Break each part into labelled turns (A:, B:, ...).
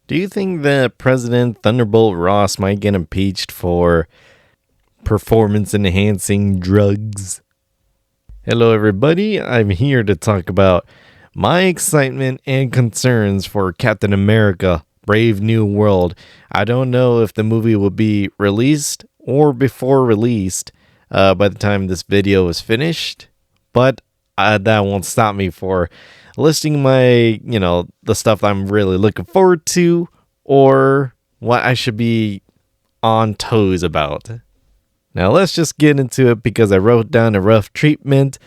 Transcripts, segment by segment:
A: Do you think that President Thunderbolt Ross might get impeached for performance enhancing drugs? Hello, everybody. I'm here to talk about my excitement and concerns for Captain America Brave New World. I don't know if the movie will be released or before released by the time this video is finished, but that won't stop me for listing the stuff I'm really looking forward to or what I should be on toes about. Now let's just get into it because I wrote down a rough treatment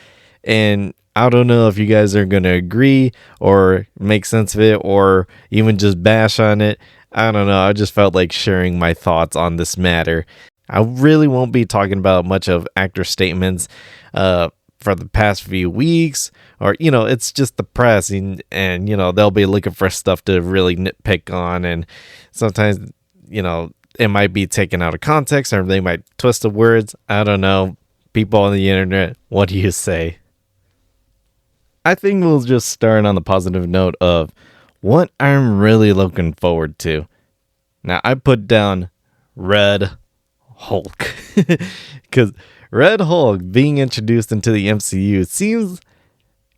A: and I don't know if you guys are going to agree or make sense of it or even just bash on it. I don't know. I just felt like sharing my thoughts on this matter. I really won't be talking about much of actor statements for the past few weeks, or it's just the press, and they'll be looking for stuff to really nitpick on, and sometimes it might be taken out of context, or they might twist the words. I don't know. People on the internet, what do you say? I think we'll just start on the positive note of what I'm really looking forward to. Now, I put down Red Hulk because Red Hulk being introduced into the MCU seems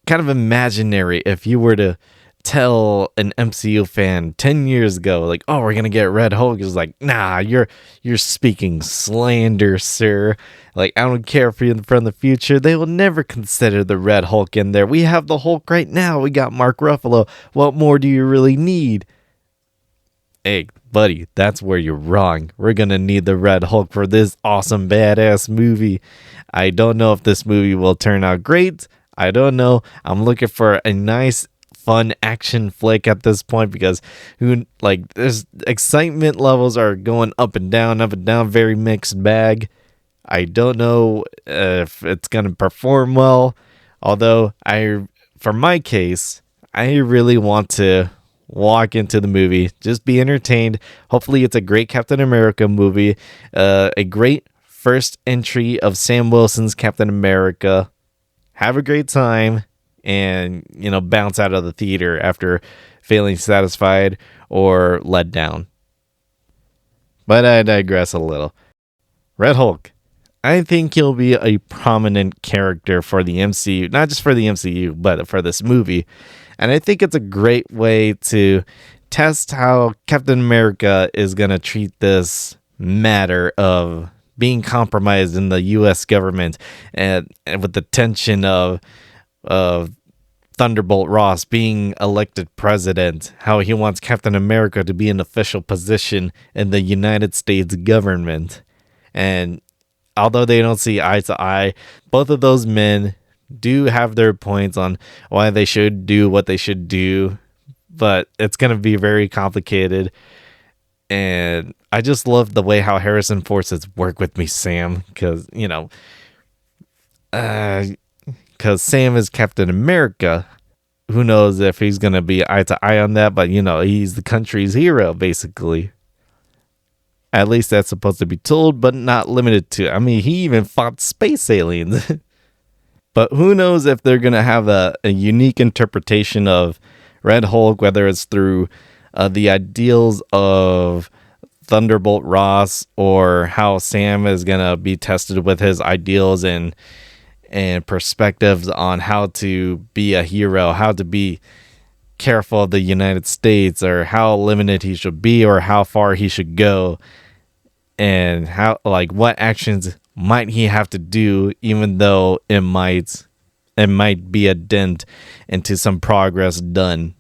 A: kind of imaginary. If you were to tell an MCU fan 10 years ago, like, oh, we're gonna get Red Hulk, it's like, nah, you're speaking slander, sir. Like, I don't care if you're from the future, they will never consider the Red Hulk in there. We have the Hulk right now. We got Mark Ruffalo. What more do you really need? Hey, buddy, that's where you're wrong. We're gonna need the Red Hulk for this awesome badass movie. I don't know if this movie will turn out great. I don't know. I'm looking for a nice, fun action flick at this point because there's excitement levels are going up and down, very mixed bag. I don't know if it's gonna perform well. Although for my case, I really want to walk into the movie, just be entertained. Hopefully it's a great Captain America movie, a great first entry of Sam Wilson's Captain America. Have a great time and bounce out of the theater after feeling satisfied or let down. But I digress a little. Red Hulk, I think he'll be a prominent character for the MCU, not just for the MCU, but for this movie. And I think it's a great way to test how Captain America is going to treat this matter of being compromised in the U.S. government and with the tension of Thunderbolt Ross being elected president, how he wants Captain America to be an official position in the United States government. And although they don't see eye to eye, both of those men do have their points on why they should do what they should do, but it's going to be very complicated. And I just love the way how Harrison Ford says, "Work with me, Sam," because Sam is Captain America. Who knows if he's going to be eye to eye on that, but he's the country's hero, basically. At least that's supposed to be told, but not limited to. I mean, he even fought space aliens. But who knows if they're going to have a unique interpretation of Red Hulk, whether it's through the ideals of Thunderbolt Ross or how Sam is going to be tested with his ideals and perspectives on how to be a hero, how to be careful of the United States, or how limited he should be or how far he should go, and how what actions might he have to do, even though it might be a dent into some progress done.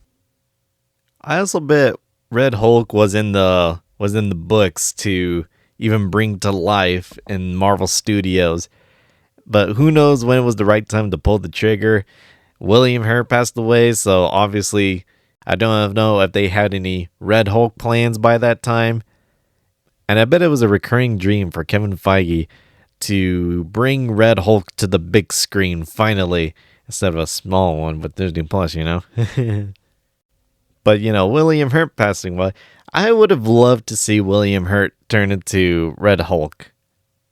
A: I also bet Red Hulk was in the books to even bring to life in Marvel Studios, but who knows when it was the right time to pull the trigger. William Hurt passed away, so obviously I don't know if they had any Red Hulk plans by that time. And I bet it was a recurring dream for Kevin Feige to bring Red Hulk to the big screen finally, instead of a small one with Disney Plus, But, William Hurt passing away, I would have loved to see William Hurt turn into Red Hulk.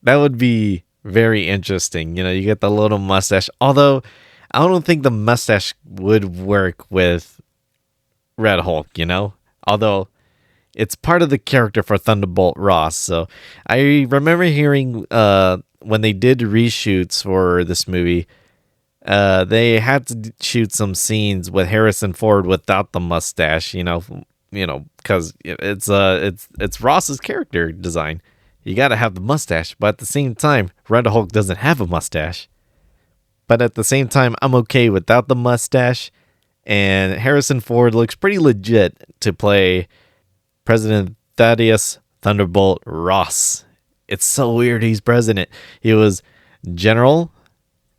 A: That would be very interesting. You get the little mustache, although I don't think the mustache would work with Red Hulk, Although it's part of the character for Thunderbolt Ross. So I remember hearing when they did reshoots for this movie, they had to shoot some scenes with Harrison Ford without the mustache. Because it's Ross's character design. You got to have the mustache, but at the same time, Red Hulk doesn't have a mustache. But at the same time, I'm okay without the mustache. And Harrison Ford looks pretty legit to play President Thaddeus Thunderbolt Ross. It's so weird he's president. He was general,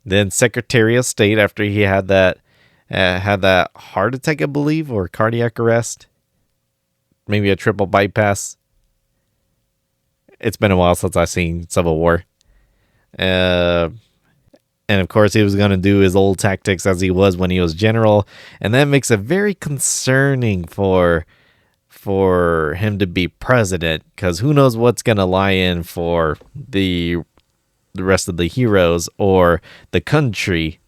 A: then Secretary of State after he had that heart attack, I believe, or cardiac arrest. Maybe a triple bypass. It's been a while since I've seen Civil War. And of course, he was going to do his old tactics as he was when he was general. And that makes it very concerning for him to be president, because who knows what's going to lie in for the rest of the heroes or the country.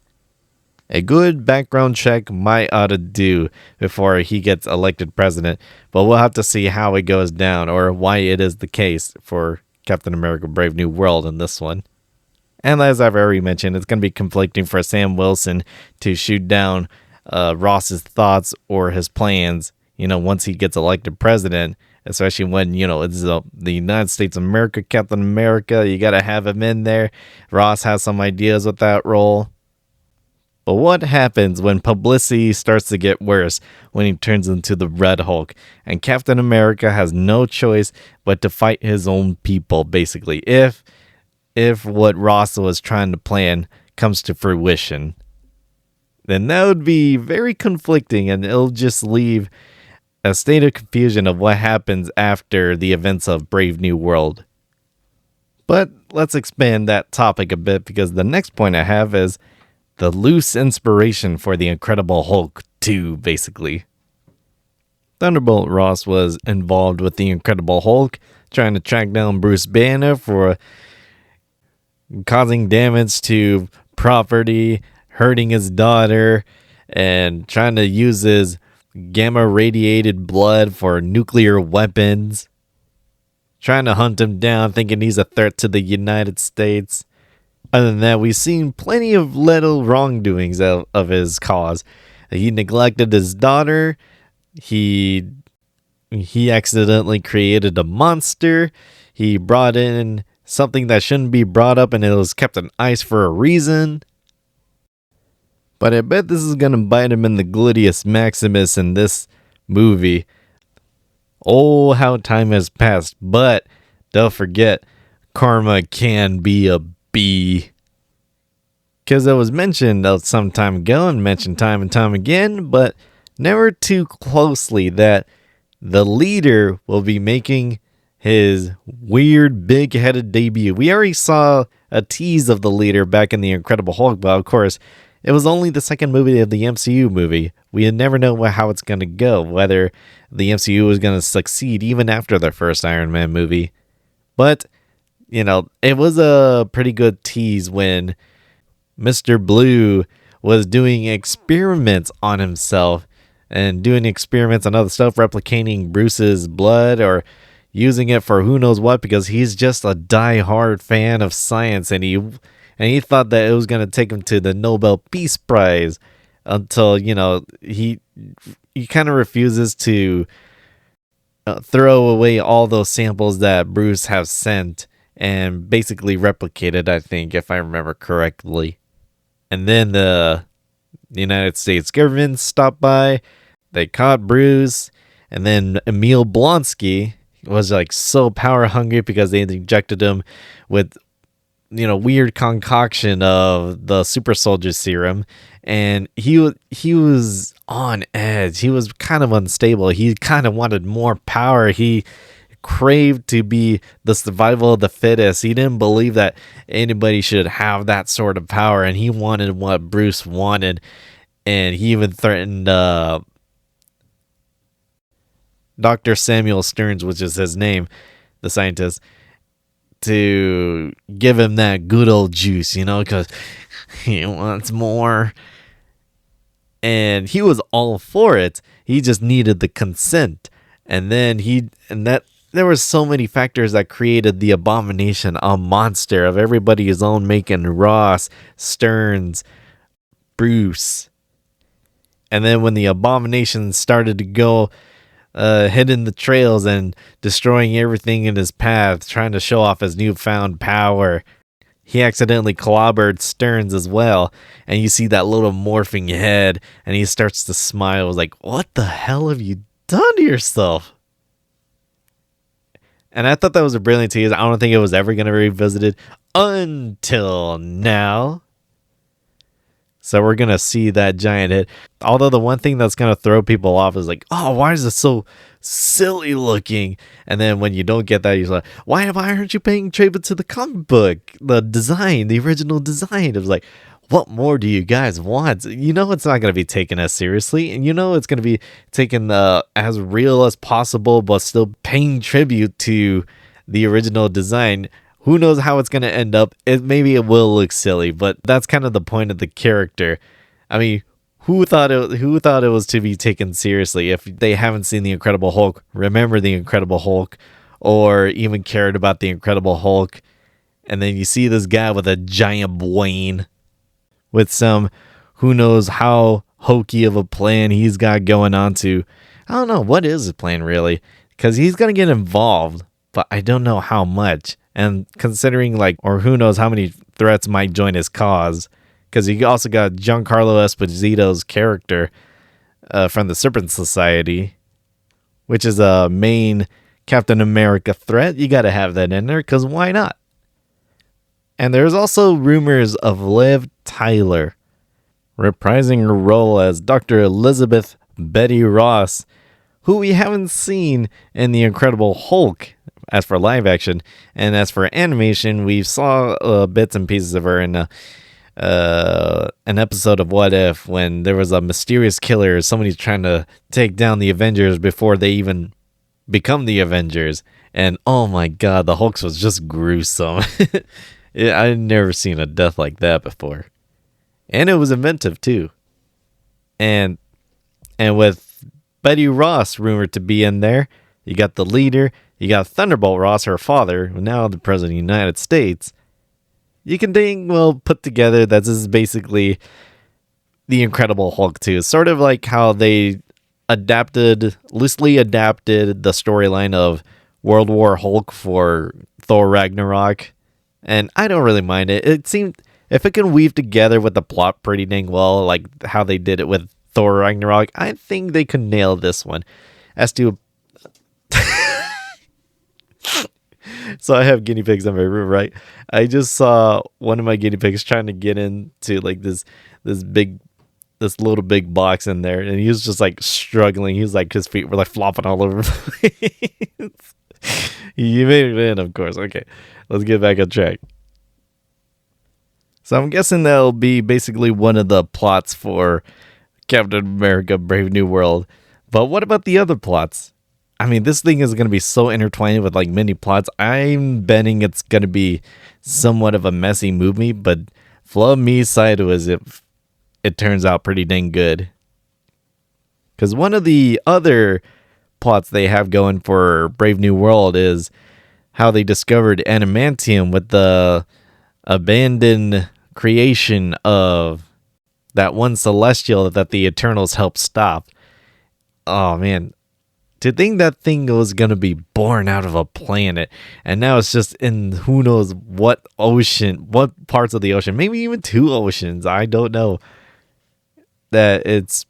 A: A good background check might ought to do before he gets elected president, but we'll have to see how it goes down or why it is the case for Captain America Brave New World in this one. And as I've already mentioned, it's going to be conflicting for Sam Wilson to shoot down Ross's thoughts or his plans, once he gets elected president, especially when, it's the United States of America, Captain America. You got to have him in there. Ross has some ideas with that role. But what happens when publicity starts to get worse when he turns into the Red Hulk and Captain America has no choice but to fight his own people, basically, if what Ross was trying to plan comes to fruition? Then that would be very conflicting, and it'll just leave a state of confusion of what happens after the events of Brave New World. But let's expand that topic a bit, because the next point I have is the loose inspiration for the Incredible Hulk 2, basically. Thunderbolt Ross was involved with the Incredible Hulk, trying to track down Bruce Banner for causing damage to property, hurting his daughter, and trying to use his gamma radiated blood for nuclear weapons. Trying to hunt him down, thinking he's a threat to the United States. Other than that, we've seen plenty of little wrongdoings of his cause. He neglected his daughter. He accidentally created a monster. He brought in something that shouldn't be brought up, and it was kept on ice for a reason. But I bet this is going to bite him in the gluteus maximus in this movie. Oh, how time has passed. But don't forget, karma can be a bee. Because it was mentioned some time ago and mentioned time and time again, but never too closely, that the leader will be making his weird big-headed debut. We already saw a tease of the leader back in the Incredible Hulk, but of course, it was only the second movie of the MCU movie. We never know how it's going to go, whether the MCU is going to succeed even after the first Iron Man movie. But, it was a pretty good tease when Mr. Blue was doing experiments on himself and doing experiments on other stuff, replicating Bruce's blood or using it for who knows what, because he's just a die-hard fan of science, and he thought that it was going to take him to the Nobel Peace Prize until, he kind of refuses to throw away all those samples that Bruce has sent and basically replicated, I think, if I remember correctly. And then the United States government stopped by. They caught Bruce, and then Emil Blonsky was so power hungry because they injected him with weird concoction of the super soldier serum, and he was on edge. He was kind of unstable. He kind of wanted more power. He craved to be the survival of the fittest. He didn't believe that anybody should have that sort of power, and he wanted what Bruce wanted. And he even threatened Dr. Samuel Stearns, which is his name, the scientist, to give him that good old juice, because he wants more. And he was all for it. He just needed the consent. And then there were so many factors that created the Abomination, a monster of everybody's own making. Ross, Stearns, Bruce. And then when the Abomination started to go hitting the trails and destroying everything in his path, trying to show off his newfound power, he accidentally clobbered Stearns as well. And you see that little morphing head, and he starts to smile. I was like, what the hell have you done to yourself? And I thought that was a brilliant tease. I don't think it was ever going to be revisited until now. So we're going to see that giant hit. Although the one thing that's going to throw people off is like, oh, why is it so silly looking? And then when you don't get that, you're like, why aren't you paying tribute to the comic book? The design, the original design. It was like, what more do you guys want? You know it's not going to be taken as seriously. And you know it's going to be taken as real as possible, but still paying tribute to the original design. Who knows how it's going to end up? Maybe it will look silly, but that's kind of the point of the character. I mean, who thought it was to be taken seriously? If they haven't seen the Incredible Hulk, remember the Incredible Hulk, or even cared about the Incredible Hulk, and then you see this guy with a giant brain, with some who knows how hokey of a plan he's got going on to. I don't know, what is his plan really? Because he's going to get involved, but I don't know how much. And considering or who knows how many threats might join his cause, because you also got Giancarlo Esposito's character from the Serpent Society, which is a main Captain America threat. You got to have that in there, because why not? And there's also rumors of Liv Tyler reprising her role as Dr. Elizabeth Betty Ross, who we haven't seen in The Incredible Hulk as for live action. And as for animation, we saw bits and pieces of her in an episode of What If, when there was a mysterious killer. Somebody's trying to take down the Avengers before they even become the Avengers. And oh my god, the Hulk was just gruesome. I'd never seen a death like that before. And it was inventive too. And with Betty Ross rumored to be in there, you got the leader, you got Thunderbolt Ross, her father, now the President of the United States. You can put together that this is basically the Incredible Hulk 2. Sort of like how they loosely adapted the storyline of World War Hulk for Thor Ragnarok. And I don't really mind it. It seemed, if it can weave together with the plot pretty dang well, like how they did it with Thor Ragnarok, I think they could nail this one. As to so I have guinea pigs in my room, right? I just saw one of my guinea pigs trying to get into this little big box in there, and he was just struggling. He was his feet were flopping all over the place. You made it in, of course. Okay, let's get back on track. So I'm guessing that'll be basically one of the plots for Captain America: Brave New World. But what about the other plots? I mean, this thing is going to be so intertwined with many plots. I'm betting it's going to be somewhat of a messy movie, but flub me sideways if it turns out pretty dang good. Because one of the other plots they have going for Brave New World is how they discovered adamantium with the abandoned creation of that one celestial that the Eternals helped stop. Oh, man. To think that thing was going to be born out of a planet, and now it's just in who knows what ocean, what parts of the ocean, maybe even two oceans, I don't know, that it's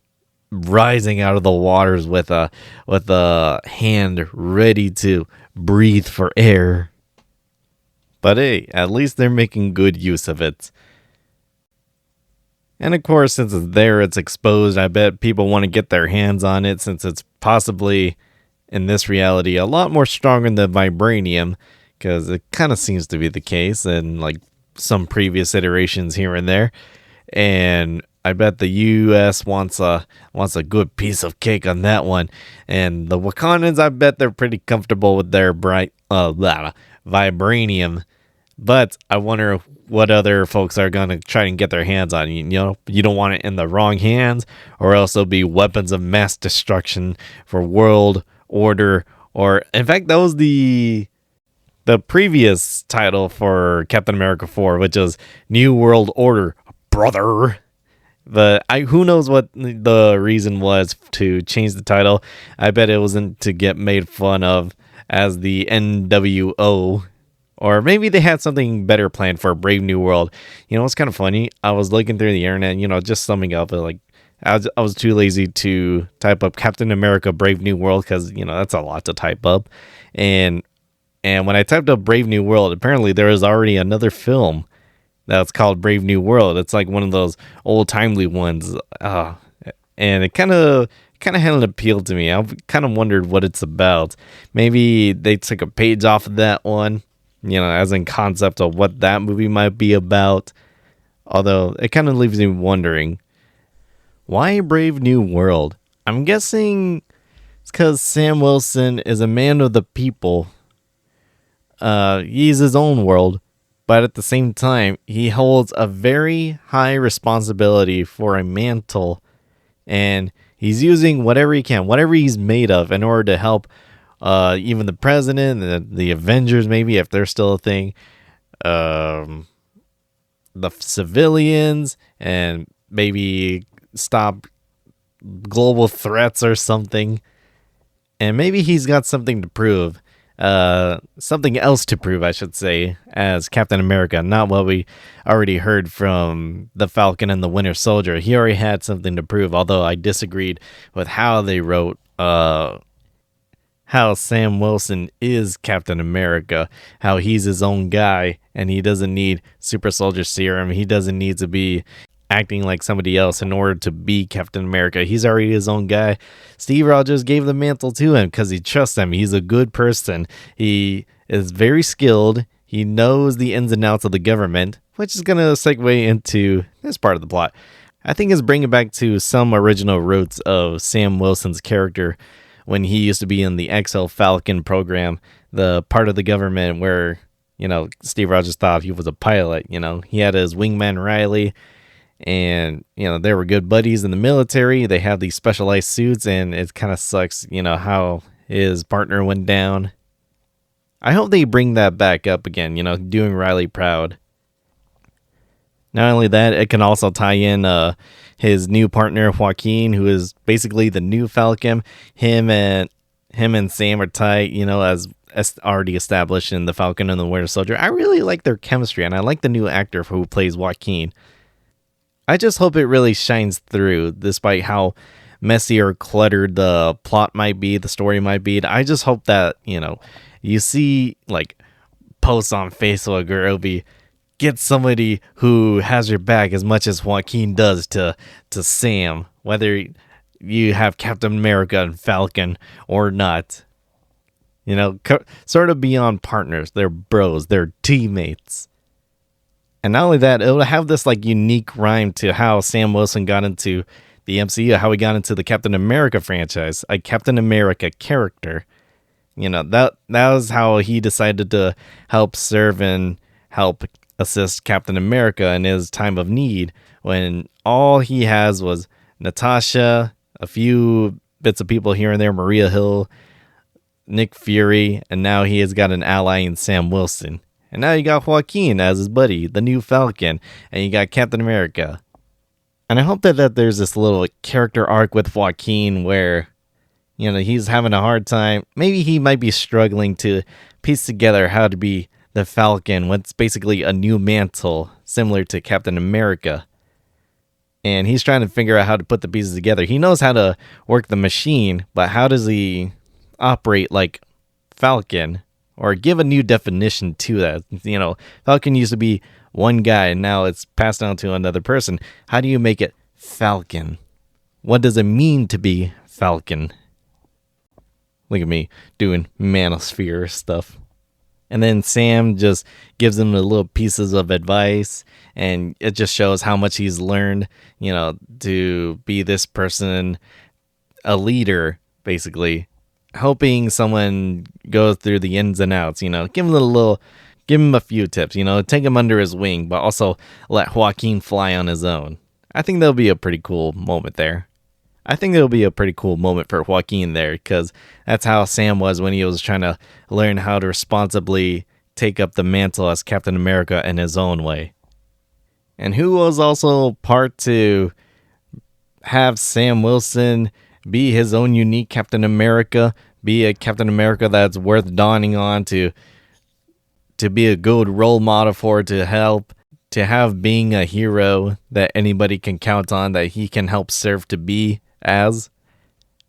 A: rising out of the waters with a hand ready to breathe for air. But hey, at least they're making good use of it. And of course, since it's there, it's exposed. I bet people want to get their hands on it, since it's possibly, in this reality, a lot more stronger than vibranium, because it kind of seems to be the case in some previous iterations here and there. And I bet the U.S. wants a good piece of cake on that one. And the Wakandans, I bet they're pretty comfortable with their vibranium. But I wonder what other folks are going to try and get their hands on. You don't want it in the wrong hands, or else it'll be weapons of mass destruction for world Order, or in fact, that was the previous title for Captain America 4, which was New World Order, brother. But who knows what the reason was to change the title. I bet it wasn't to get made fun of as the NWO. Or maybe they had something better planned for Brave New World. It's kind of funny. I was looking through the internet, just summing up, like, I was too lazy to type up Captain America Brave New World because, that's a lot to type up. And when I typed up Brave New World, apparently there was already another film that's called Brave New World. It's like one of those old timely ones. And it kind of hadn't appealed to me. I've kind of wondered what it's about. Maybe they took a page off of that one, as in concept of what that movie might be about. Although it kind of leaves me wondering, why Brave New World? I'm guessing it's because Sam Wilson is a man of the people. He's his own world, but at the same time, he holds a very high responsibility for a mantle, and he's using whatever he can, whatever he's made of, in order to help even the president, the Avengers, maybe if they're still a thing, the civilians, and maybe stop global threats or something. And maybe he's got something to prove. Something else to prove, I should say, as Captain America. Not what we already heard from the Falcon and the Winter Soldier. He already had something to prove, although I disagreed with how they wrote how Sam Wilson is Captain America, how he's his own guy, and he doesn't need super soldier serum. He doesn't need to be acting like somebody else in order to be Captain America. He's already his own guy. Steve Rogers gave the mantle to him because he trusts him. He's a good person. He is very skilled. He knows the ins and outs of the government, which is going to segue into this part of the plot. I think it's bringing back to some original roots of Sam Wilson's character when he used to be in the XL Falcon program, the part of the government where, Steve Rogers thought he was a pilot. He had his wingman Riley, and, they were good buddies in the military. They have these specialized suits, and it kind of sucks, how his partner went down. I hope they bring that back up again, doing Riley proud. Not only that, it can also tie in his new partner, Joaquin, who is basically the new Falcon. Him and Sam are tight, as already established in the Falcon and the Winter Soldier. I really like their chemistry, and I like the new actor who plays Joaquin. I just hope it really shines through, despite how messy or cluttered the plot might be, the story might be. I just hope that, you see, like, posts on Facebook or it'll be, get somebody who has your back as much as Joaquin does to Sam, whether you have Captain America and Falcon or not. Sort of beyond partners. They're bros. They're teammates. And not only that, it'll have this like unique rhyme to how Sam Wilson got into the MCU, how he got into the Captain America franchise, a Captain America character. That was how he decided to help serve and help assist Captain America in his time of need, when all he has was Natasha, a few bits of people here and there, Maria Hill, Nick Fury, and now he has got an ally in Sam Wilson. And now you got Joaquin as his buddy, the new Falcon, and you got Captain America. And I hope that there's this little character arc with Joaquin where, he's having a hard time. Maybe he might be struggling to piece together how to be the Falcon, what's basically a new mantle similar to Captain America. And he's trying to figure out how to put the pieces together. He knows how to work the machine, but how does he operate like Falcon? Or give a new definition to that. Falcon used to be one guy, and now it's passed on to another person. How do you make it Falcon? What does it mean to be Falcon? Look at me doing manosphere stuff. And then Sam just gives him the little pieces of advice, and it just shows how much he's learned, to be this person, a leader, basically. Helping someone go through the ins and outs, give him a few tips, take him under his wing, but also let Joaquin fly on his own. I think that'll be a pretty cool moment there. I think it'll be a pretty cool moment for Joaquin there, because that's how Sam was when he was trying to learn how to responsibly take up the mantle as Captain America in his own way. And who was also part to have Sam Wilson be his own unique Captain America, be a Captain America that's worth dawning on, to be a good role model for, to help, to have being a hero that anybody can count on, that he can help serve to be as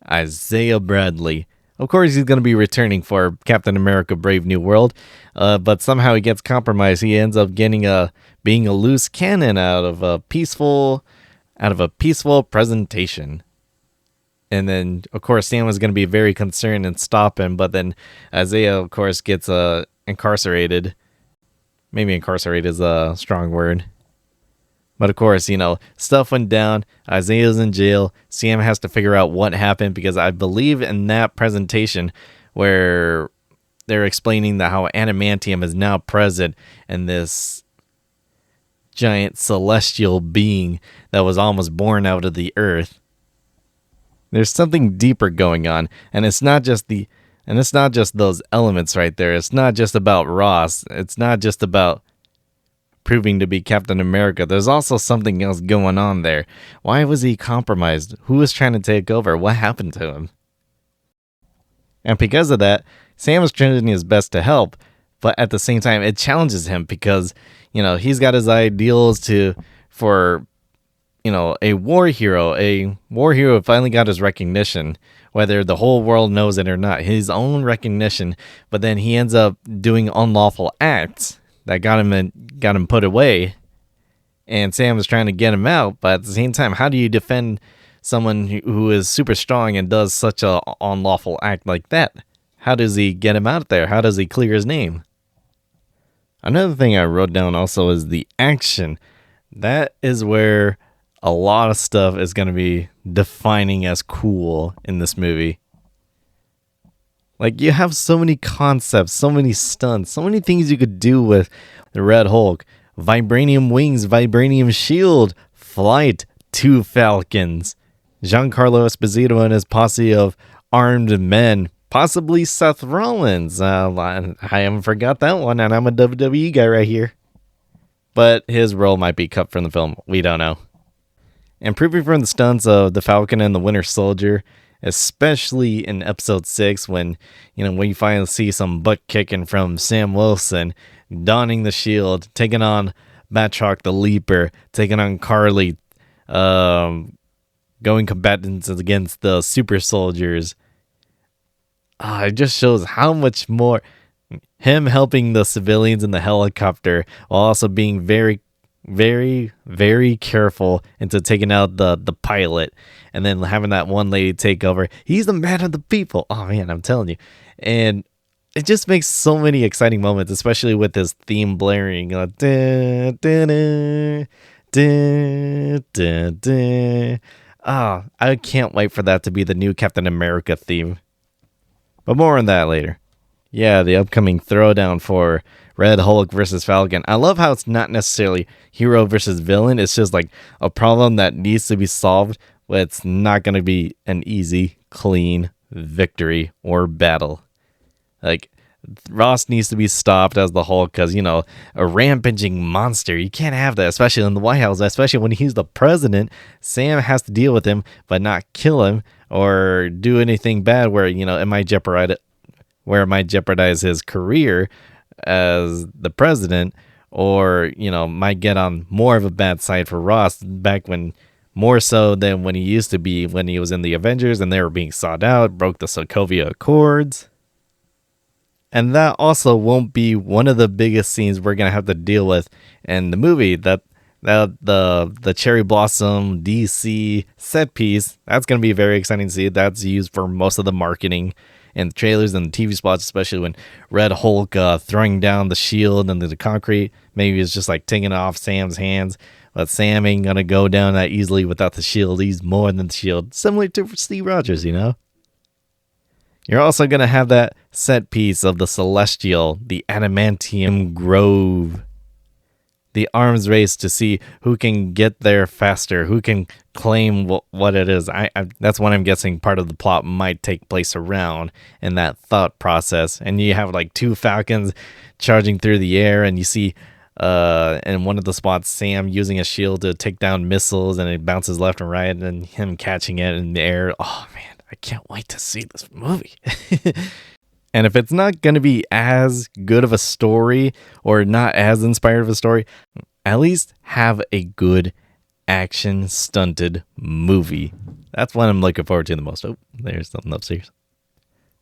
A: Isaiah Bradley. Of course, he's going to be returning for Captain America Brave New World, but somehow he gets compromised. He ends up getting being a loose cannon out of a peaceful presentation. And then, of course, Sam was going to be very concerned and stop him, but then Isaiah, of course, gets incarcerated. Maybe incarcerated is a strong word. But of course, stuff went down. Isaiah's in jail. Sam has to figure out what happened, because I believe in that presentation where they're explaining that how adamantium is now present in this giant celestial being that was almost born out of the earth. There's something deeper going on, and it's not just those elements right there. It's not just about Ross. It's not just about proving to be Captain America. There's also something else going on there. Why was he compromised? Who was trying to take over? What happened to him? And because of that, Sam was trying his best to help, but at the same time, it challenges him, because he's got his ideals for a war hero. A war hero finally got his recognition, whether the whole world knows it or not. His own recognition, but then he ends up doing unlawful acts that got him put away. And Sam was trying to get him out, but at the same time, how do you defend someone who is super strong and does such a unlawful act like that? How does he get him out there? How does he clear his name? Another thing I wrote down also is the action. That is where a lot of stuff is going to be defining as cool in this movie. Like, you have so many concepts, so many stunts, so many things you could do with the Red Hulk. Vibranium wings, vibranium shield, flight, 2 Falcons. Giancarlo Esposito and his posse of armed men. Possibly Seth Rollins. I haven't forgot that one, and I'm a WWE guy right here. But his role might be cut from the film. We don't know. And proving from the stunts of the Falcon and the Winter Soldier, especially in episode 6, when you finally see some butt kicking from Sam Wilson, donning the shield, taking on Batroc the Leaper, taking on Carly, going combatants against the super soldiers. It just shows how much more him helping the civilians in the helicopter while also being very, very, very careful into taking out the pilot, and then having that one lady take over. He's the man of the people. Oh man, I'm telling you. And it just makes so many exciting moments, especially with his theme blaring. Da, da, da, da, da, da. I can't wait for that to be the new Captain America theme. But more on that later. Yeah, the upcoming throwdown for Red Hulk versus Falcon. I love how it's not necessarily hero versus villain. It's just like a problem that needs to be solved, but it's not going to be an easy, clean victory or battle. Like, Ross needs to be stopped as the Hulk because, a rampaging monster. You can't have that, especially in the White House, especially when he's the president. Sam has to deal with him, but not kill him or do anything bad where, it might jeopardize his career as the president, or, might get on more of a bad side for Ross back when, more so than when he used to be when he was in the Avengers and they were being sought out, broke the Sokovia Accords. And that also won't be one of the biggest scenes we're going to have to deal with in the movie. That the Cherry Blossom DC set piece, that's going to be very exciting to see. That's used for most of the marketing and the trailers and the TV spots, especially when Red Hulk throwing down the shield into the concrete. Maybe it's just like taking it off Sam's hands. But Sam ain't going to go down that easily without the shield. He's more than the shield. Similar to Steve Rogers, You're also going to have that set piece of the Celestial, the Adamantium Grove. the arms race to see who can get there faster, who can claim what it is. That's what I'm guessing part of the plot might take place around in that thought process. And you have like two falcons charging through the air, and you see in one of the spots Sam using a shield to take down missiles, and it bounces left and right, and him catching it in the air. Oh man, I can't wait to see this movie. And if it's not going to be as good of a story or not as inspired of a story, at least have a good action stunted movie. That's what I'm looking forward to the most. Oh, there's something upstairs.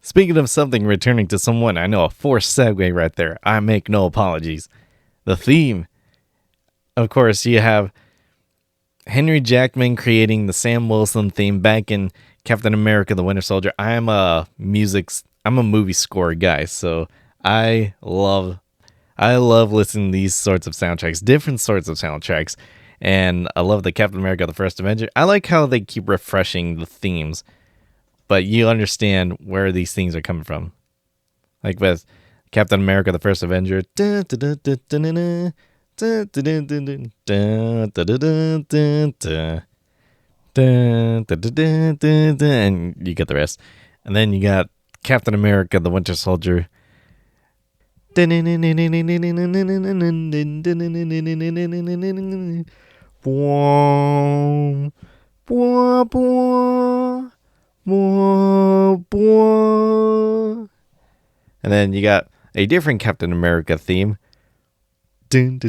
A: Speaking of something returning to someone, I know a forced segue right there. I make no apologies. The theme. Of course, you have Henry Jackman creating the Sam Wilson theme back in Captain America: The Winter Soldier. I'm a movie score guy, so I love listening to these sorts of soundtracks, different sorts of soundtracks, and I love the Captain America: The First Avenger. I like how they keep refreshing the themes, but you understand where these things are coming from. Like with Captain America: The First Avenger, and you get the rest. And then you got Captain America: The Winter Soldier. And then you got a different Captain America theme. Can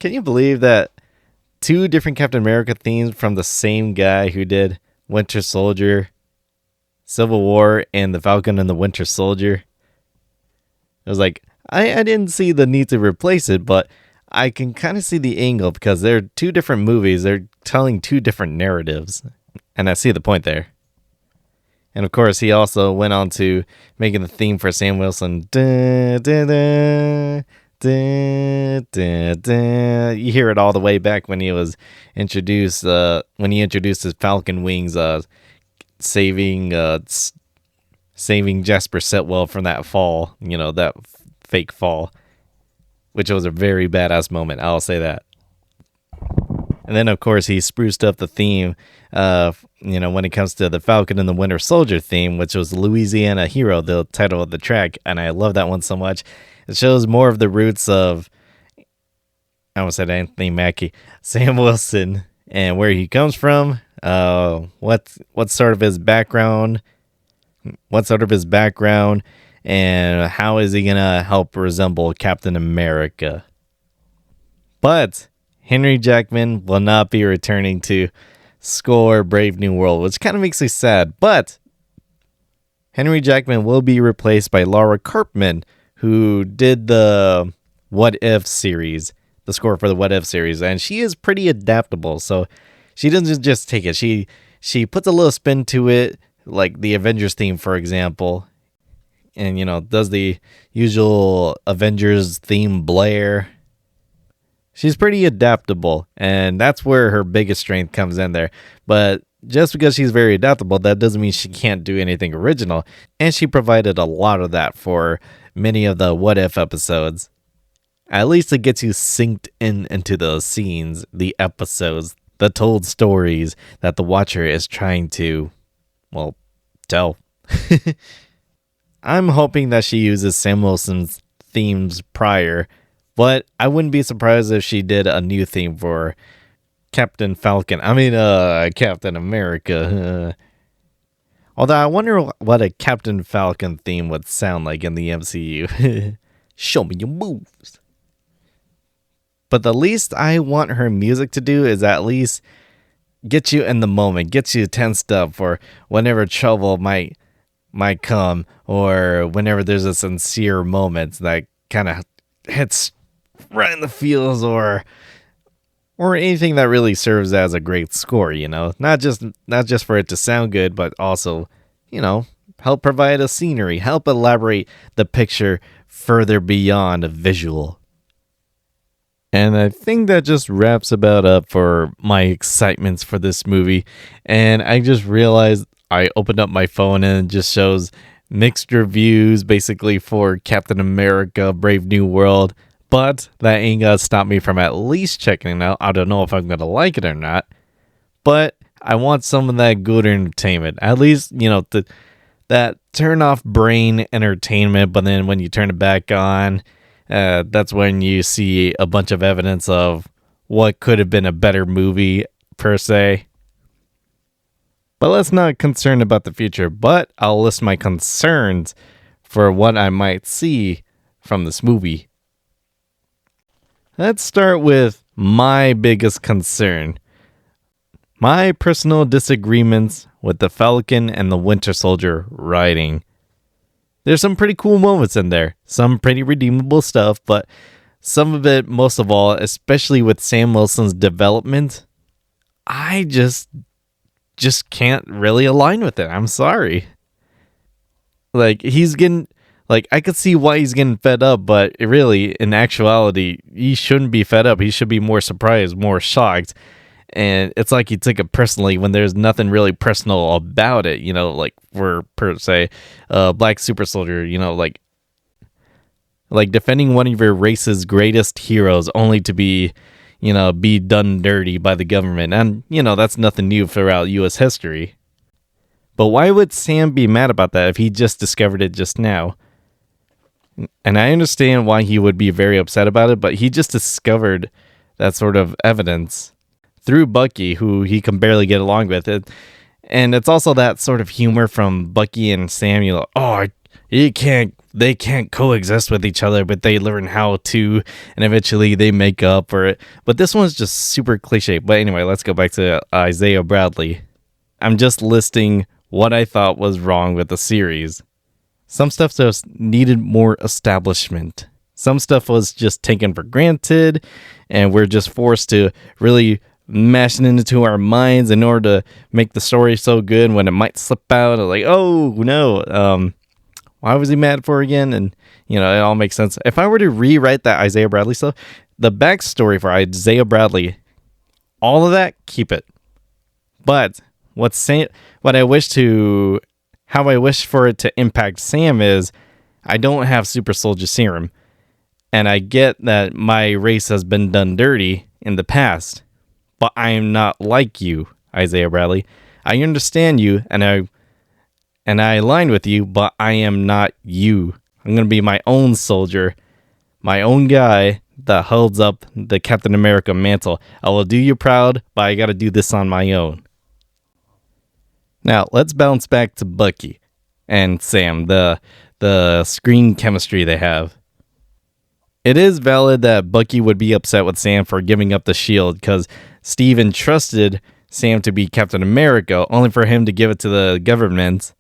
A: you believe that two different Captain America themes from the same guy who did Winter Soldier, Civil War, and The Falcon and the Winter Soldier? It was like, I didn't see the need to replace it, but I can kind of see the angle because they're two different movies. They're telling two different narratives, and I see the point there. And of course, he also went on to making the theme for Sam Wilson. You hear it all the way back when he was introduced. When he introduced his Falcon wings, saving Jasper Sitwell from that fall. You know, that fake fall, which was a very badass moment. I'll say that. And then, of course, he spruced up the theme, when it comes to the Falcon and the Winter Soldier theme, which was Louisiana Hero, the title of the track. And I love that one so much. It shows more of the roots of, I almost said Anthony Mackie, Sam Wilson, and where he comes from, what's sort of his background, and how is he going to help resemble Captain America. But Henry Jackman will not be returning to score Brave New World, which kind of makes me sad. But Henry Jackman will be replaced by Laura Karpman, who did the What If series, the score for the What If series, and she is pretty adaptable. So she doesn't just take it. She puts a little spin to it, like the Avengers theme, for example, and does the usual Avengers theme blare. She's pretty adaptable, and that's where her biggest strength comes in there. But just because she's very adaptable, that doesn't mean she can't do anything original. And she provided a lot of that for many of the What If episodes. At least it gets you synced into those scenes, the episodes, the told stories that the watcher is trying to, tell. I'm hoping that she uses Sam Wilson's themes prior, but I wouldn't be surprised if she did a new theme for Captain America. Although I wonder what a Captain Falcon theme would sound like in the MCU. Show me your moves. But the least I want her music to do is at least get you in the moment, get you tensed up for whenever trouble might come, or whenever there's a sincere moment that kind of hits right in the feels, or anything that really serves as a great score, not just for it to sound good, but also, help provide a scenery, help elaborate the picture further beyond a visual. And I think that just wraps about up for my excitements for this movie. And I just realized I opened up my phone and it just shows mixed reviews basically for Captain America Brave New World. But that ain't gonna stop me from at least checking it out. I don't know if I'm gonna like it or not. But I want some of that good entertainment. At least, that turn off brain entertainment. But then when you turn it back on, that's when you see a bunch of evidence of what could have been a better movie, per se. But let's not concern about the future, but I'll list my concerns for what I might see from this movie. Let's start with my biggest concern. My personal disagreements with the Falcon and the Winter Soldier writing. There's some pretty cool moments in there, some pretty redeemable stuff, but some of it, most of all, especially with Sam Wilson's development, I just can't really align with it. I'm sorry. I could see why he's getting fed up, but really, in actuality, he shouldn't be fed up. He should be more surprised, more shocked. And it's like he took it personally when there's nothing really personal about it, like for, per se, Black Super Soldier, like defending one of your race's greatest heroes only to be done dirty by the government. And, that's nothing new throughout U.S. history. But why would Sam be mad about that if he just discovered it just now? And I understand why he would be very upset about it, but he just discovered that sort of evidence through Bucky, who he can barely get along with it. And it's also that sort of humor from Bucky and Samuel. They can't coexist with each other, but they learn how to, and eventually they make up for it. But this one's just super cliche. But anyway, let's go back to Isaiah Bradley. I'm just listing what I thought was wrong with the series. Some stuff just needed more establishment. Some stuff was just taken for granted, and we're just forced to really mashing it into our minds in order to make the story so good when it might slip out. Like, oh no, why was he mad for again? And it all makes sense. If I were to rewrite that Isaiah Bradley stuff, the backstory for Isaiah Bradley, all of that, keep it. But how I wish for it to impact Sam is, I don't have super soldier serum, and I get that my race has been done dirty in the past. But I am not like you, Isaiah Bradley. I understand you, and I align with you, but I am not you. I'm going to be my own soldier, my own guy that holds up the Captain America mantle. I will do you proud, but I got to do this on my own. Now, let's bounce back to Bucky and Sam, the screen chemistry they have. It is valid that Bucky would be upset with Sam for giving up the shield because Steve entrusted Sam to be Captain America only for him to give it to the government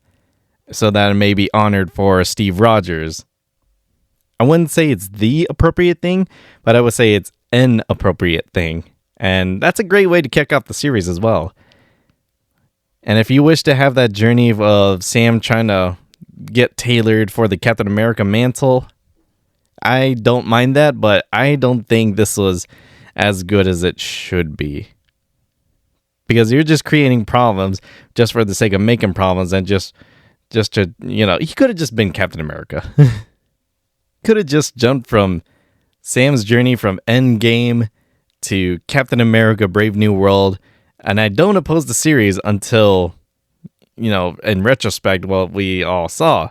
A: so that it may be honored for Steve Rogers. I wouldn't say it's the appropriate thing, but I would say it's an appropriate thing. And that's a great way to kick off the series as well. And if you wish to have that journey of Sam trying to get tailored for the Captain America mantle, I don't mind that, but I don't think this was as good as it should be. Because you're just creating problems just for the sake of making problems and just to, he could have just been Captain America. Could have just jumped from Sam's journey from Endgame to Captain America Brave New World. And I don't oppose the series until, in retrospect, what we all saw.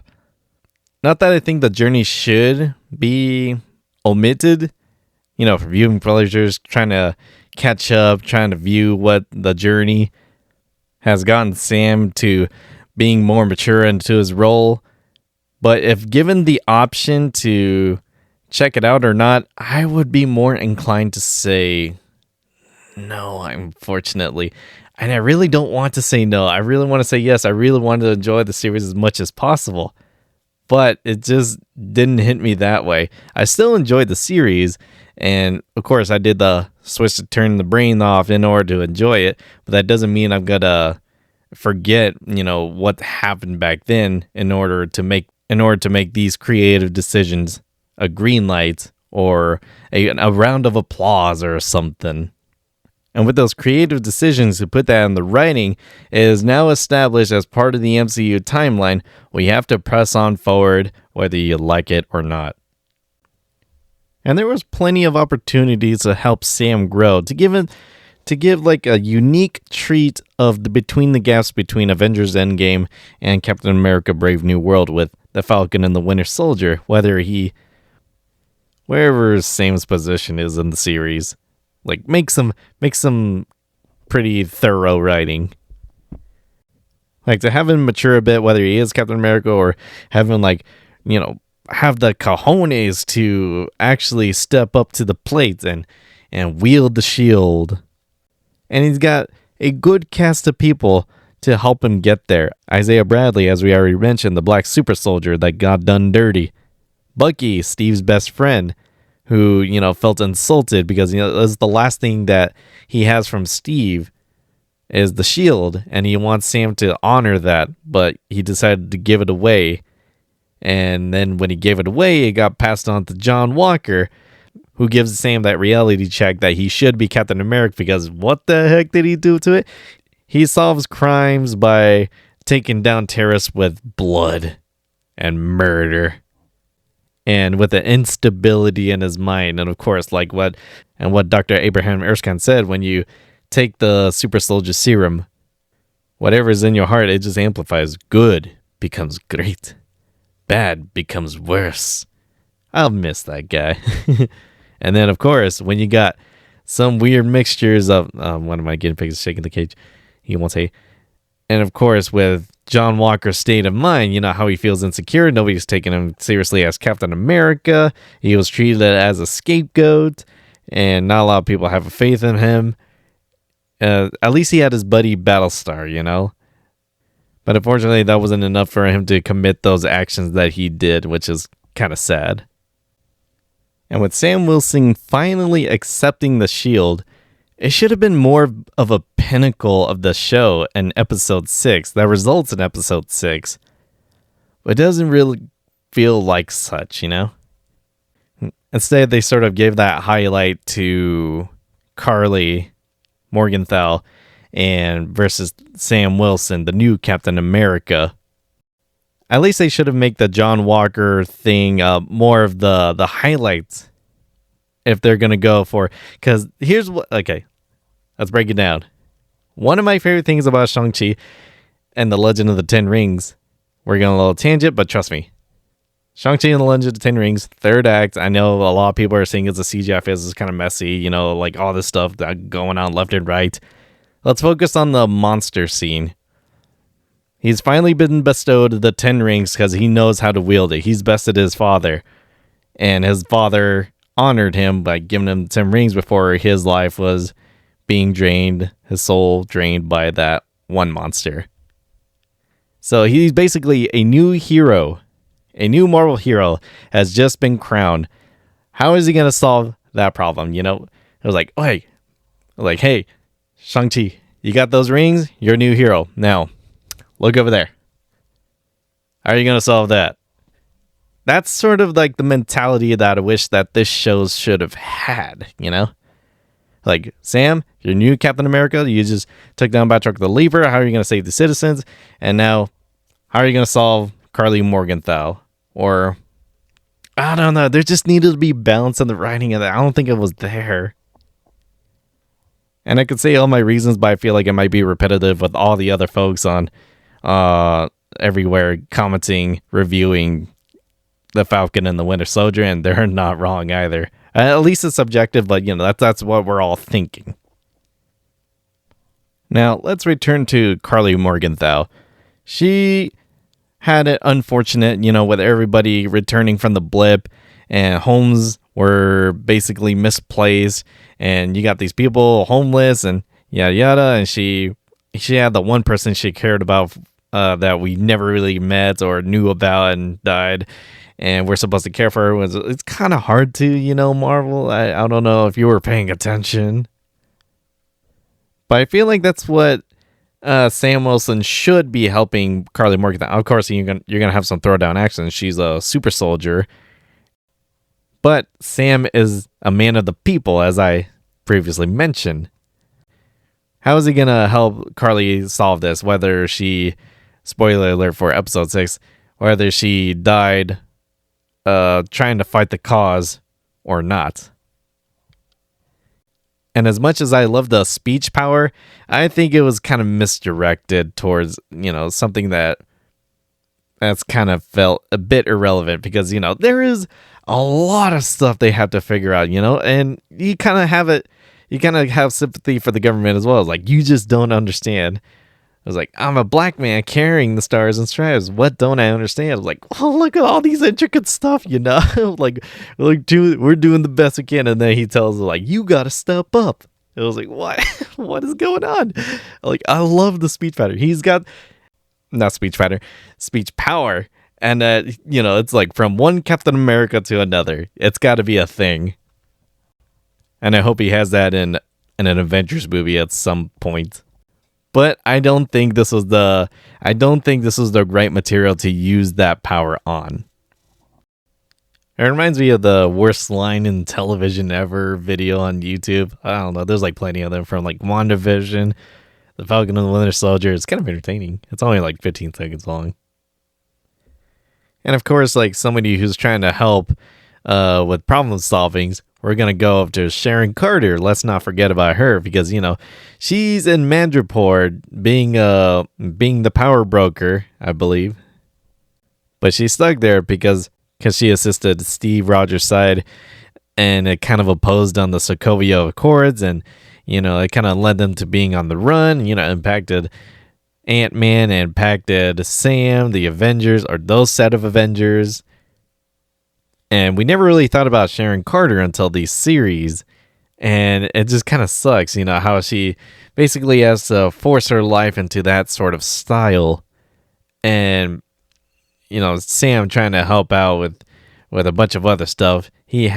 A: Not that I think the journey should be omitted, for viewing pleasures, trying to catch up, trying to view what the journey has gotten Sam to being more mature into his role. But if given the option to check it out or not, I would be more inclined to say no, unfortunately. And I really don't want to say no. I really want to say yes. I really want to enjoy the series as much as possible. But it just didn't hit me that way. I still enjoyed the series. And of course, I did the switch to turn the brain off in order to enjoy it. But that doesn't mean I'm going to forget, what happened back then in order to make these creative decisions a green light or a round of applause or something. And with those creative decisions to put that in the writing, it is now established as part of the MCU timeline. We have to press on forward whether you like it or not. And there was plenty of opportunities to help Sam grow, to give like a unique treat of the between the gaps between Avengers Endgame and Captain America Brave New World with the Falcon and the Winter Soldier, wherever Sam's position is in the series. Like make some pretty thorough writing. Like to have him mature a bit, whether he is Captain America or have him have the cojones to actually step up to the plate and wield the shield. And he's got a good cast of people to help him get there. Isaiah Bradley, as we already mentioned, the black super soldier that got done dirty. Bucky, Steve's best friend, who, felt insulted because, that's the last thing that he has from Steve is the shield, and he wants Sam to honor that, but he decided to give it away. And then when he gave it away, it got passed on to John Walker, who gives Sam that reality check that he should be Captain America, because what the heck did he do to it? He solves crimes by taking down terrorists with blood and murder. And with the instability in his mind, and of course, what Dr. Abraham Erskine said, when you take the super soldier serum, whatever is in your heart, it just amplifies. Good becomes great. Bad becomes worse. I'll miss that guy. And then, of course, when you got some weird mixtures of, one of my guinea pigs is shaking the cage, he won't say. And of course, with John Walker's state of mind, how he feels insecure. Nobody's taking him seriously as Captain America. He was treated as a scapegoat, and not a lot of people have a faith in him. At least he had his buddy Battlestar, But unfortunately, that wasn't enough for him to commit those actions that he did, which is kind of sad. And with Sam Wilson finally accepting the shield, it should have been more of a pinnacle of the show in episode 6 that results in episode 6. But it doesn't really feel like such, Instead, they sort of gave that highlight to Carly Morgenthau and versus Sam Wilson, the new Captain America. At least they should have made the John Walker thing more of the highlights if they're going to go for... Because here's what... Okay, let's break it down. One of my favorite things about Shang-Chi and the Legend of the Ten Rings... We're going a little tangent, but trust me. Shang-Chi and the Legend of the Ten Rings, third act. I know a lot of people are saying it's a CGI phase. It's kind of messy, all this stuff that going on left and right. Let's focus on the monster scene. He's finally been bestowed the 10 rings because he knows how to wield it. He's bested his father. And his father honored him by giving him 10 rings before his life was being drained, his soul drained by that one monster. So he's basically a new hero. A new Marvel hero has just been crowned. How is he going to solve that problem? It was like, hey, Shang-Chi, you got those rings? You're a new hero. Now, look over there. How are you going to solve that? That's sort of like the mentality that I wish that this show should have had, Like, Sam, you're new Captain America. You just took down Batroc the Leaper. How are you going to save the citizens? And now, how are you going to solve Carly Morgenthau? Or, I don't know. There just needed to be balance in the writing of that. I don't think it was there. And I could say all my reasons, but I feel like it might be repetitive with all the other folks on everywhere commenting, reviewing the Falcon and the Winter Soldier, and they're not wrong either. At least it's subjective, but that's what we're all thinking. Now, let's return to Carly Morgenthau. She had it unfortunate, with everybody returning from the blip, and homes were basically misplaced, and you got these people homeless and yada yada, and she had the one person she cared about that we never really met or knew about and died, and we're supposed to care for her. It's kind of hard to, Marvel. I don't know if you were paying attention, but I feel like that's what Sam Wilson should be helping Carly Morgenthau. Of course, you're gonna have some throwdown action. She's a super soldier, But Sam is a man of the people, as I previously mentioned. How is he going to help Carly solve this? Whether she, spoiler alert for episode 6, whether she died trying to fight the cause or not. And as much as I love the speech power, I think it was kind of misdirected towards, something that's kind of felt a bit irrelevant because, there is a lot of stuff they have to figure out, and you kind of have sympathy for the government as well. It's like, you just don't understand. I was like, I'm a black man carrying the stars and stripes. What don't I understand? I was like, oh, look at all these intricate stuff, like we're doing the best we can. And then he tells her, like, you got to step up. I was like, what? What is going on? Like, I love the speech fighter. He's got, not speech fighter, speech power. And, it's like from one Captain America to another. It's got to be a thing. And I hope he has that in an Avengers movie at some point. But I don't think this was the right material to use that power on. It reminds me of the worst line in television ever video on YouTube. I don't know. There's like plenty of them from like WandaVision, The Falcon and the Winter Soldier. It's kind of entertaining. It's only like 15 seconds long. And of course, like somebody who's trying to help with problem solvings, we're going to go up to Sharon Carter. Let's not forget about her because, she's in Madripoor being the power broker, I believe. But she's stuck there because she assisted Steve Rogers' side and it kind of opposed on the Sokovia Accords. And, it kind of led them to being on the run, impacted Ant-Man, impacted Sam, the Avengers, or those set of Avengers. And we never really thought about Sharon Carter until these series. And it just kind of sucks, how she basically has to force her life into that sort of style. And, Sam trying to help out with a bunch of other stuff. He's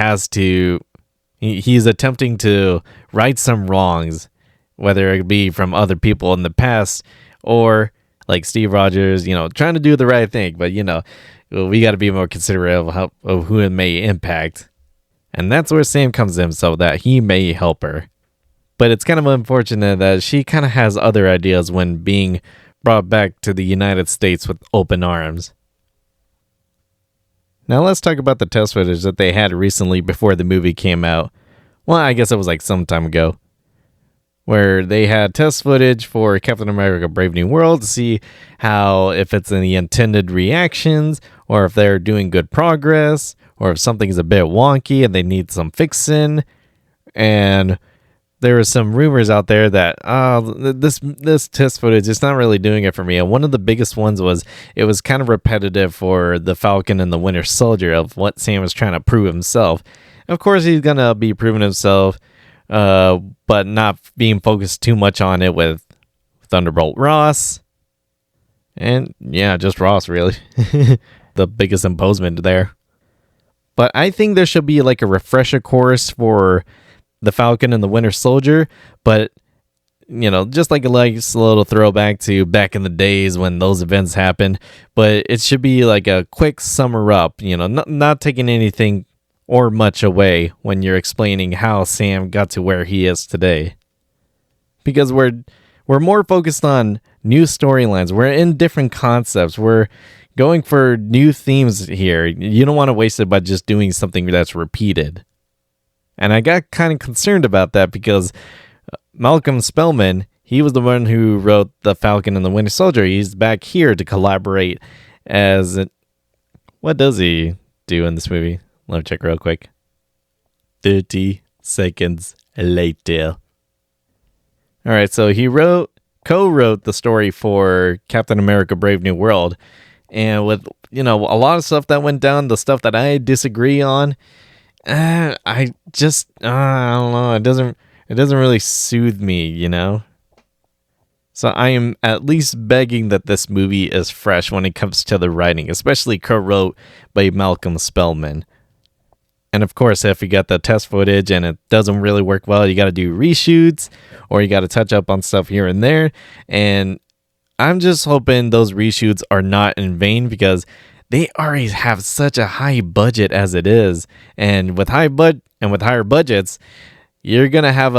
A: attempting to right some wrongs, whether it be from other people in the past or like Steve Rogers, trying to do the right thing. But, we got to be more considerate of who it may impact. And that's where Sam comes in so that he may help her. But it's kind of unfortunate that she kind of has other ideas when being brought back to the United States with open arms. Now let's talk about the test footage that they had recently before the movie came out. Well, I guess it was like some time ago. Where they had test footage for Captain America Brave New World to see if it's in the intended reactions, or if they're doing good progress, or if something's a bit wonky and they need some fixing. And there were some rumors out there that this test footage is not really doing it for me. And one of the biggest ones was it was kind of repetitive for the Falcon and the Winter Soldier of what Sam was trying to prove himself. Of course, he's going to be proving himself, but not being focused too much on it with Thunderbolt Ross. And yeah, just Ross, really. The biggest imposement there. But I think there should be like a refresher course for the Falcon and the Winter Soldier. But, just like a little throwback to back in the days when those events happened. But it should be like a quick summer up, not taking anything or much away when you're explaining how Sam got to where he is today. Because we're more focused on new storylines. We're in different concepts. We're going for new themes here. You don't want to waste it by just doing something that's repeated. And I got kind of concerned about that because Malcolm Spellman, he was the one who wrote The Falcon and the Winter Soldier. He's back here to collaborate as... What does he do in this movie? Let me check real quick. 30 seconds later. All right, so he co-wrote the story for Captain America Brave New World. And with, a lot of stuff that went down, the stuff that I disagree on, I don't know. It doesn't really soothe me, So I am at least begging that this movie is fresh when it comes to the writing, especially co-wrote by Malcolm Spellman. And of course, if you got the test footage and it doesn't really work well, you got to do reshoots or you got to touch up on stuff here and there. And I'm just hoping those reshoots are not in vain because they already have such a high budget as it is. And with higher budgets, you're going to have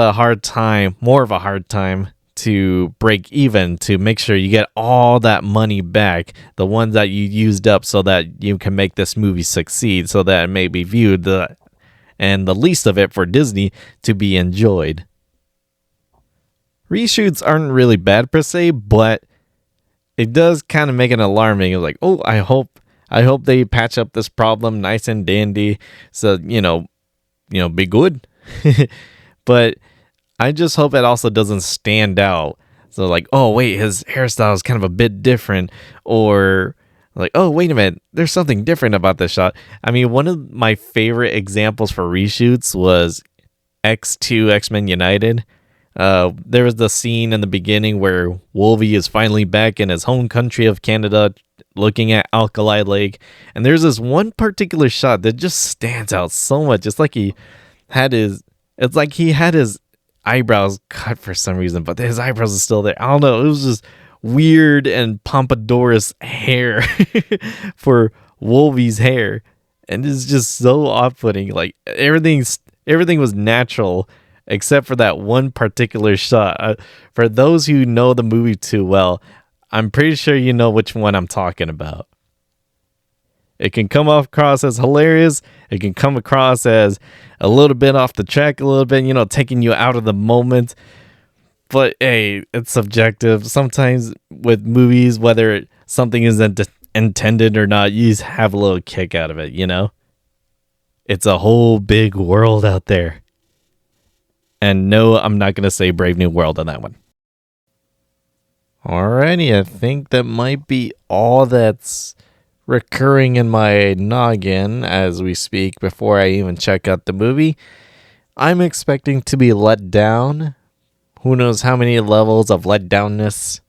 A: more of a hard time to break even, to make sure you get all that money back, the ones that you used up, so that you can make this movie succeed, so that it may be viewed, and the least of it for Disney to be enjoyed. Reshoots aren't really bad per se, but it does kind of make it alarming. It's like, oh, I hope they patch up this problem nice and dandy, so be good. But I just hope it also doesn't stand out. So like, oh wait, his hairstyle is kind of a bit different, or like, oh wait a minute, there's something different about this shot. I mean, one of my favorite examples for reshoots was X2 X-Men United. There was the scene in the beginning where Wolvie is finally back in his home country of Canada, looking at Alkali Lake, and there's this one particular shot that just stands out so much. It's like he had his eyebrows cut for some reason, but his eyebrows are still there. I don't know. It was just weird and pompadourous hair for Wolvie's hair, and it's just so off-putting. Like everything was natural except for that one particular shot. For those who know the movie too well, I'm pretty sure you know which one I'm talking about. It can come across as hilarious. It can come across as a little bit off the track, a little bit, taking you out of the moment. But hey, it's subjective. Sometimes with movies, whether something isn't intended or not, you just have a little kick out of it, It's a whole big world out there. And no, I'm not going to say Brave New World on that one. Alrighty, I think that might be all that's recurring in my noggin as we speak before I even check out the movie. I'm expecting to be let down. Who knows how many levels of letdownness.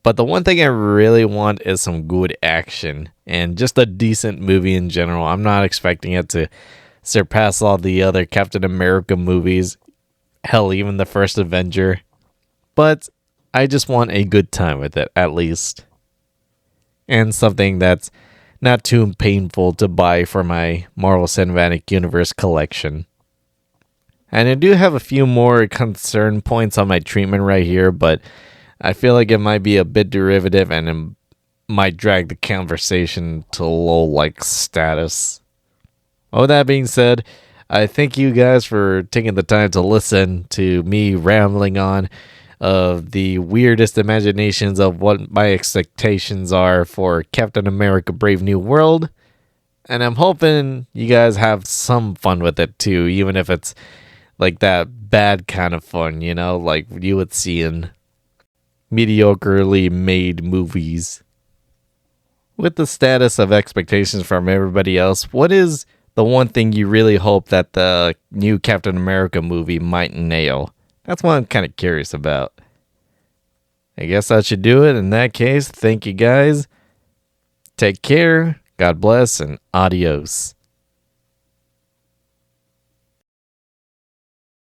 A: But the one thing I really want is some good action and just a decent movie in general. I'm not expecting it to surpass all the other Captain America movies. Hell, even the first Avenger. But I just want a good time with it, at least. And something that's not too painful to buy for my Marvel Cinematic Universe collection. And I do have a few more concern points on my treatment right here, but I feel like it might be a bit derivative and it might drag the conversation to low-like status. All that being said, I thank you guys for taking the time to listen to me rambling on of the weirdest imaginations of what my expectations are for Captain America Brave New World. And I'm hoping you guys have some fun with it too, even if it's like that bad kind of fun, like you would see in mediocrely made movies. With the status of expectations from everybody else, what is the one thing you really hope that the new Captain America movie might nail? That's what I'm kind of curious about. I guess I should do it. In that case, thank you guys. Take care. God bless and adios.